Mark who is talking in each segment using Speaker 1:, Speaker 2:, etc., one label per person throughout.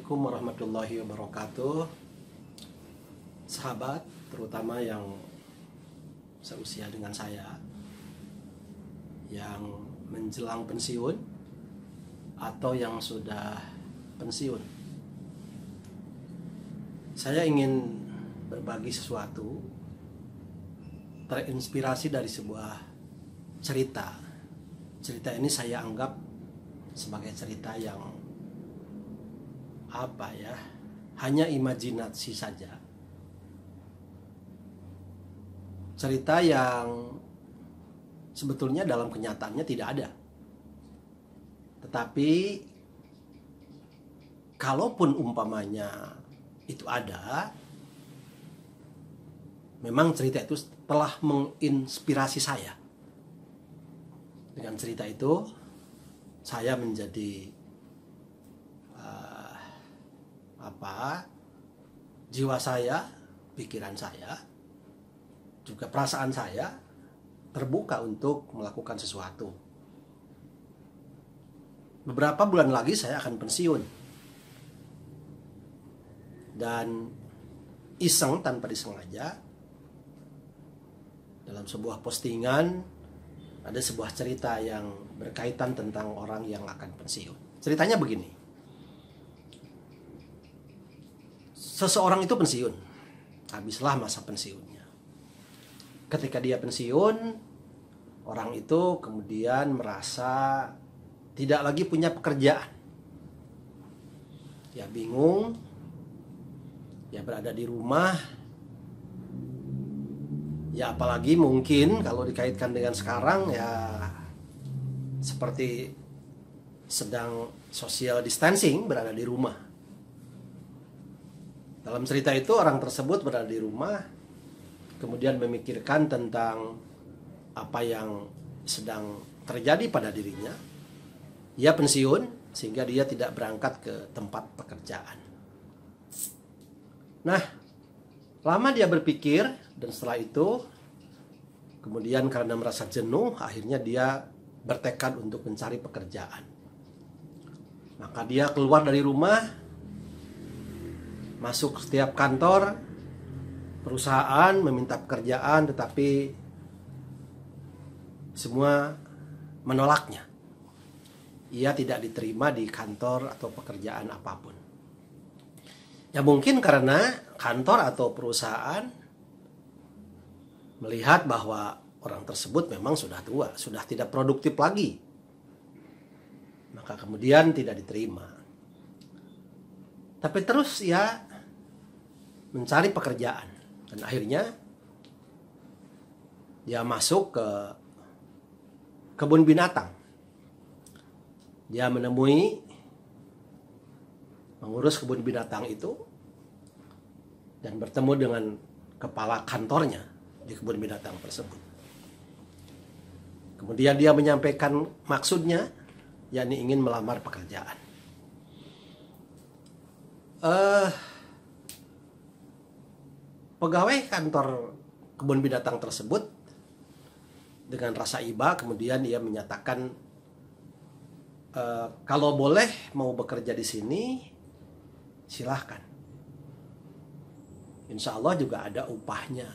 Speaker 1: Assalamualaikum warahmatullahi wabarakatuh. Sahabat, terutama yang seusia dengan saya, yang menjelang pensiun atau yang sudah pensiun, saya ingin berbagi sesuatu terinspirasi dari sebuah cerita. Cerita ini saya anggap sebagai cerita yang hanya imajinasi saja. Cerita yang sebetulnya dalam kenyataannya tidak ada. Tetapi kalaupun umpamanya itu ada, memang cerita itu telah menginspirasi saya. Dengan cerita itu saya menjadi jiwa saya, pikiran saya, juga perasaan saya terbuka untuk melakukan sesuatu. Beberapa bulan lagi saya akan pensiun. Dan iseng tanpa disengaja, dalam sebuah postingan ada sebuah cerita yang berkaitan tentang orang yang akan pensiun. Ceritanya begini. Seseorang itu pensiun. Habislah masa pensiunnya. Ketika dia pensiun, orang itu kemudian merasa tidak lagi punya pekerjaan. Dia bingung. Dia berada di rumah. Ya apalagi mungkin kalau dikaitkan dengan sekarang ya seperti sedang social distancing, berada di rumah. Dalam cerita itu orang tersebut berada di rumah, kemudian memikirkan tentang apa yang sedang terjadi pada dirinya. Ia pensiun sehingga dia tidak berangkat ke tempat pekerjaan. Nah, lama dia berpikir dan setelah itu kemudian karena merasa jenuh, akhirnya dia bertekad untuk mencari pekerjaan. Maka dia keluar dari rumah, masuk setiap kantor perusahaan meminta pekerjaan, tetapi semua menolaknya. Ia tidak diterima di kantor atau pekerjaan apapun. Ya mungkin karena kantor atau perusahaan melihat bahwa orang tersebut memang sudah tua, sudah tidak produktif lagi. Maka kemudian tidak diterima. Tapi terus ia mencari pekerjaan. Dan akhirnya dia masuk ke kebun binatang. Dia menemui mengurus kebun binatang itu dan bertemu dengan kepala kantornya di kebun binatang tersebut. Kemudian dia menyampaikan maksudnya, yakni ingin melamar pekerjaan. Pegawai kantor kebun binatang tersebut dengan rasa iba kemudian ia menyatakan kalau boleh mau bekerja di sini silahkan. Insya Allah juga ada upahnya.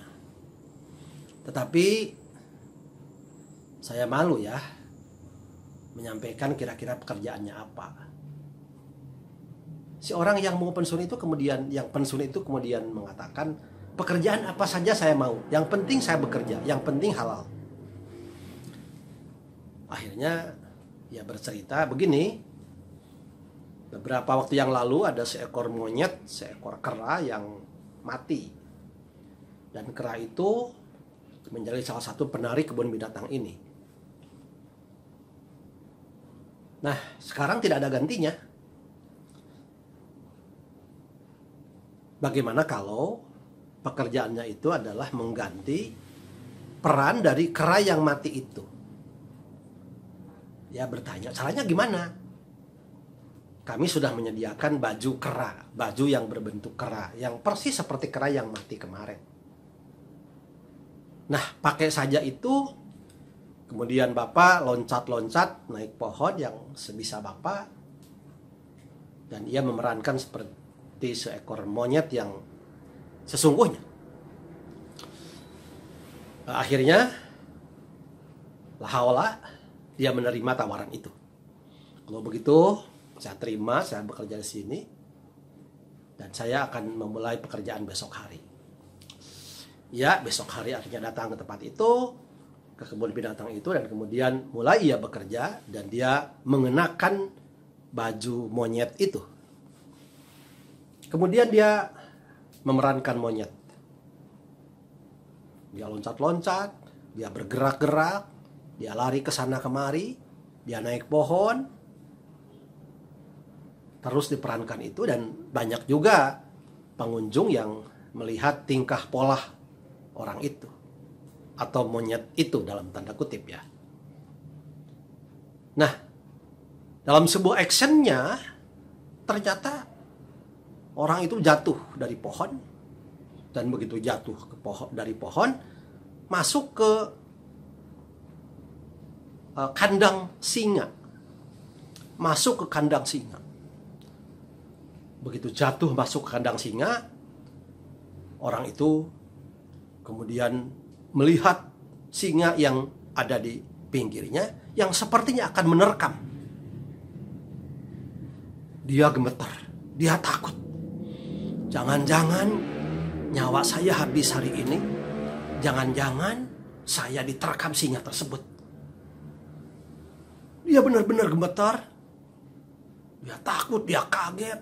Speaker 1: Tetapi saya malu ya menyampaikan kira-kira pekerjaannya apa. Si orang yang mau pensiun itu kemudian mengatakan, pekerjaan apa saja saya mau, yang penting saya bekerja, yang penting halal. Akhirnya ia bercerita begini, beberapa waktu yang lalu ada seekor monyet, seekor kera yang mati. Dan kera itu menjadi salah satu penari kebun binatang ini. Nah, sekarang tidak ada gantinya. Bagaimana kalau pekerjaannya itu adalah mengganti peran dari kera yang mati itu? Ya bertanya, caranya gimana? Kami sudah menyediakan baju kera, baju yang berbentuk kera, yang persis seperti kera yang mati kemarin. Nah, pakai saja itu, kemudian Bapak loncat-loncat naik pohon yang sebisa Bapak, Dan ia memerankan seperti seekor monyet yang sesungguhnya. Akhirnya lahaula dia menerima tawaran itu. Kalau begitu saya terima, saya bekerja di sini dan saya akan memulai pekerjaan besok hari. Ya, besok hari akhirnya datang ke tempat itu, ke kebun binatang itu, dan kemudian mulai ia bekerja dan dia mengenakan baju monyet itu. Kemudian dia memerankan monyet. Dia loncat-loncat, dia bergerak-gerak, dia lari ke sana kemari, dia naik pohon. Terus diperankan itu, dan banyak juga pengunjung yang melihat tingkah pola orang itu atau monyet itu dalam tanda kutip ya. Nah, dalam sebuah actionnya ternyata orang itu jatuh dari pohon. Dan begitu jatuh ke dari pohon, masuk ke kandang singa. Masuk ke kandang singa. Begitu jatuh masuk ke kandang singa, orang itu kemudian melihat singa yang ada di pinggirnya, yang sepertinya akan menerkam. Dia gemetar, dia takut. Jangan-jangan nyawa saya habis hari ini. Jangan-jangan saya diterkam singa tersebut. Dia benar-benar gemetar. Dia takut, dia kaget.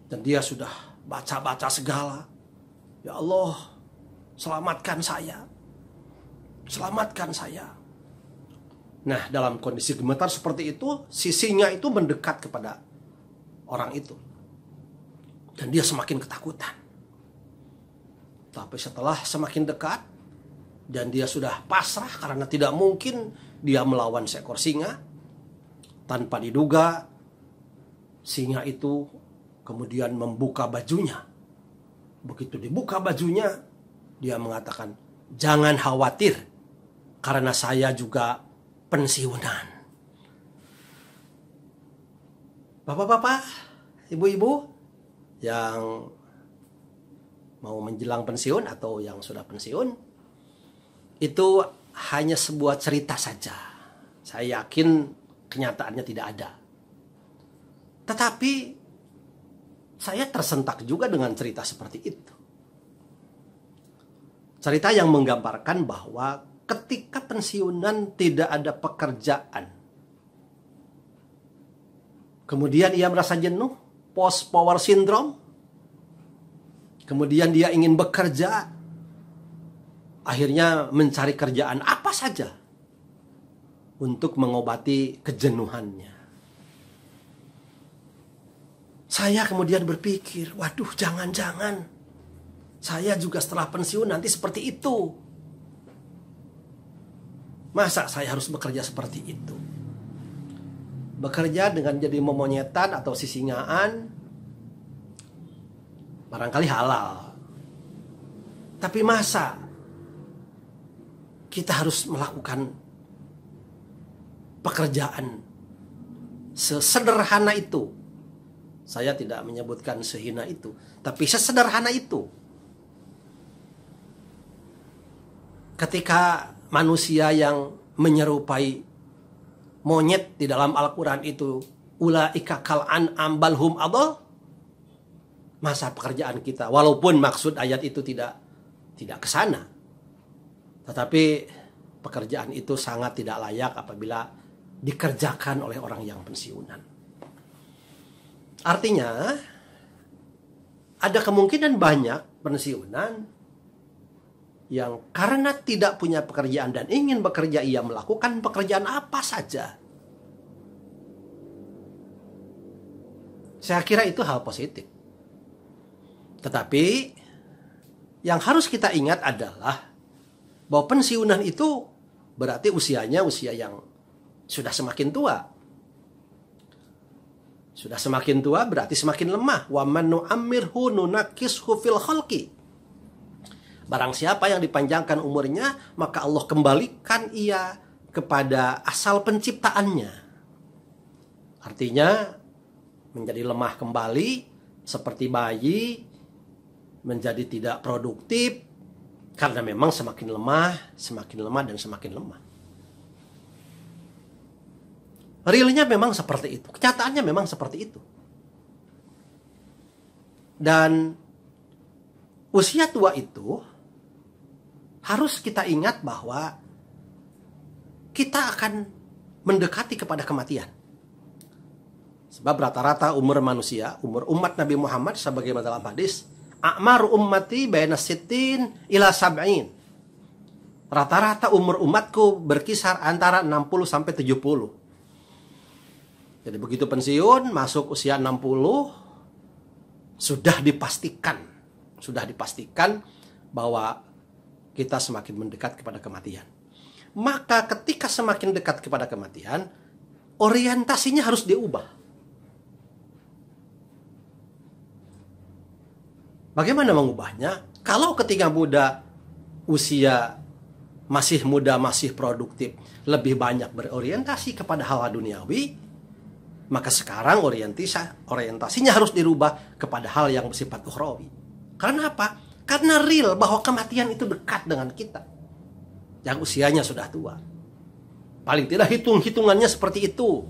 Speaker 1: Dan dia sudah baca-baca segala. Ya Allah, selamatkan saya. Selamatkan saya. Nah, dalam kondisi gemetar seperti itu, si singa itu mendekat kepada orang itu. Dan dia semakin ketakutan. Tapi setelah semakin dekat dan dia sudah pasrah karena tidak mungkin dia melawan seekor singa, tanpa diduga singa itu kemudian membuka bajunya. Begitu dibuka bajunya, dia mengatakan, "Jangan khawatir karena saya juga pensiunan." Bapak-bapak, ibu-ibu yang mau menjelang pensiun atau yang sudah pensiun, itu hanya sebuah cerita saja. Saya yakin kenyataannya tidak ada. Tetapi saya tersentak juga dengan cerita seperti itu. Cerita yang menggambarkan bahwa ketika pensiunan tidak ada pekerjaan, kemudian ia merasa jenuh, post power syndrome, kemudian dia ingin bekerja, akhirnya mencari kerjaan apa saja untuk mengobati kejenuhannya. Saya kemudian berpikir, waduh, jangan-jangan saya juga setelah pensiun nanti seperti itu. Masa saya harus bekerja seperti itu? Bekerja dengan jadi memonyetan atau sisingaan, barangkali halal. Tapi masa kita harus melakukan pekerjaan sesederhana itu? Saya tidak menyebutkan sehina itu, tapi sesederhana itu. Ketika manusia yang menyerupai monyet di dalam Al-Quran itu, ulaika kal an'am bal hum adall, masa pekerjaan kita, walaupun maksud ayat itu tidak ke sana, tetapi pekerjaan itu sangat tidak layak apabila dikerjakan oleh orang yang pensiunan. Artinya ada kemungkinan banyak pensiunan yang karena tidak punya pekerjaan dan ingin bekerja, ia melakukan pekerjaan apa saja. Saya kira itu hal positif. Tetapi yang harus kita ingat adalah bahwa pensiunan itu berarti usianya usia yang sudah semakin tua. Sudah semakin tua berarti semakin lemah. Wa man nu'ammirhu nunakkishu fil khalqi. Barang siapa yang dipanjangkan umurnya, maka Allah kembalikan ia kepada asal penciptaannya. Artinya menjadi lemah kembali, seperti bayi, menjadi tidak produktif, karena memang semakin lemah, dan semakin lemah. Realnya memang seperti itu, kenyataannya memang seperti itu. Dan usia tua itu harus kita ingat bahwa kita akan mendekati kepada kematian. Sebab rata-rata umur manusia, umur umat Nabi Muhammad sebagaimana dalam hadis, a'maru ummati baina sittin ila sab'in. Rata-rata umur umatku berkisar antara 60 sampai 70. Jadi begitu pensiun, masuk usia 60, sudah dipastikan bahwa kita semakin mendekat kepada kematian. Maka ketika semakin dekat kepada kematian, orientasinya harus diubah. Bagaimana mengubahnya? Kalau ketika muda, usia masih muda, masih produktif, lebih banyak berorientasi kepada hal duniawi, maka sekarang orientasinya harus dirubah kepada hal yang bersifat ukhrawi. Karena apa? Karena real bahwa kematian itu dekat dengan kita yang usianya sudah tua. Paling tidak hitungannya seperti itu.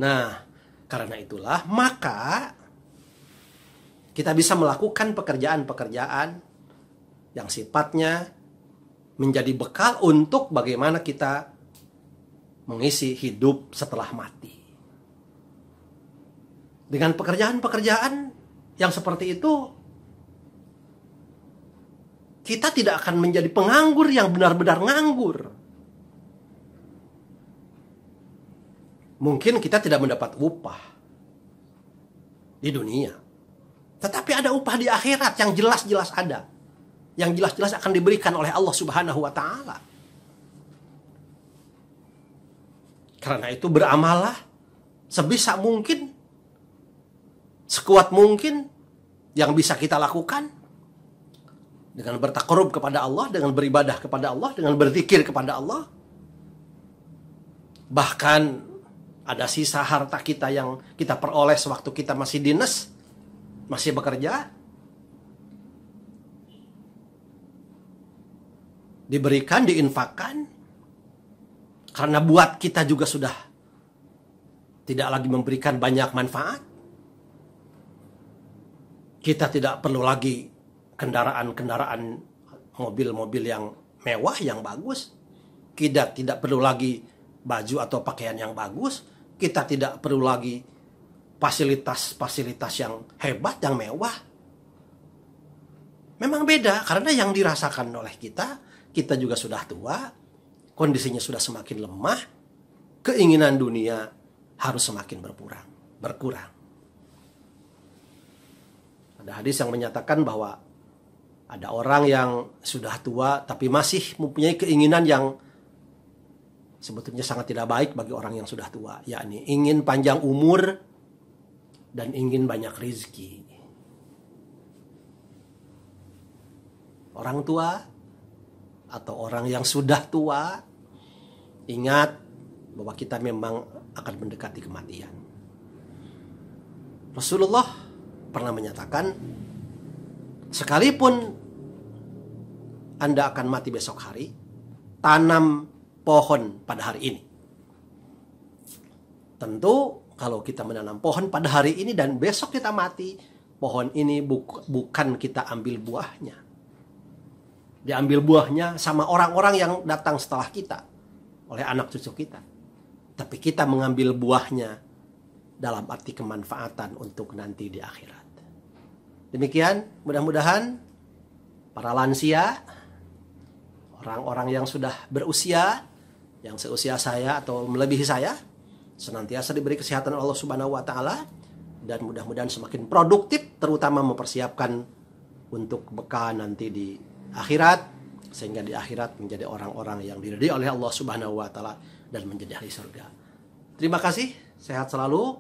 Speaker 1: Nah, karena itulah maka kita bisa melakukan pekerjaan-pekerjaan yang sifatnya menjadi bekal untuk bagaimana kita mengisi hidup setelah mati. Dengan pekerjaan-pekerjaan yang seperti itu, kita tidak akan menjadi penganggur yang benar-benar nganggur. Mungkin kita tidak mendapat upah di dunia, tetapi ada upah di akhirat yang jelas-jelas ada, yang jelas-jelas akan diberikan oleh Allah Subhanahu wa Ta'ala. Karena itu beramallah sebisa mungkin, sekuat mungkin yang bisa kita lakukan dengan bertakarub kepada Allah, dengan beribadah kepada Allah, dengan berzikir kepada Allah. Bahkan ada sisa harta kita yang kita peroleh sewaktu kita masih dinas, masih bekerja, diberikan, diinfakkan, karena buat kita juga sudah tidak lagi memberikan banyak manfaat. Kita tidak perlu lagi kendaraan-kendaraan, mobil-mobil yang mewah, yang bagus. Kita tidak perlu lagi baju atau pakaian yang bagus. Kita tidak perlu lagi fasilitas-fasilitas yang hebat, yang mewah. Memang beda, karena yang dirasakan oleh kita juga sudah tua, kondisinya sudah semakin lemah, keinginan dunia harus semakin berkurang. Ada hadis yang menyatakan bahwa ada orang yang sudah tua tapi masih mempunyai keinginan yang sebetulnya sangat tidak baik bagi orang yang sudah tua, yakni ingin panjang umur dan ingin banyak rezeki. Orang tua atau orang yang sudah tua, ingat bahwa kita memang akan mendekati kematian. Rasulullah pernah menyatakan, sekalipun Anda akan mati besok hari, tanam pohon pada hari ini. Tentu kalau kita menanam pohon pada hari ini dan besok kita mati, pohon ini bukan kita ambil buahnya. Diambil buahnya sama orang-orang yang datang setelah kita, oleh anak cucu kita. Tapi kita mengambil buahnya dalam arti kemanfaatan untuk nanti di akhirat. Demikian, mudah-mudahan para lansia, orang-orang yang sudah berusia, yang seusia saya atau melebihi saya, senantiasa diberi kesehatan Allah Subhanahu wa Ta'ala, dan mudah-mudahan semakin produktif, terutama mempersiapkan untuk bekal nanti di akhirat, sehingga di akhirat menjadi orang-orang yang diridai oleh Allah Subhanahu wa Ta'ala dan menjadi ahli surga. Terima kasih, sehat selalu.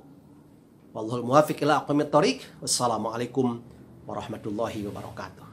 Speaker 1: Wallahul muwaffiq ila aqwamit thoriq. Wassalamualaikum warahmatullahi wabarakatuh.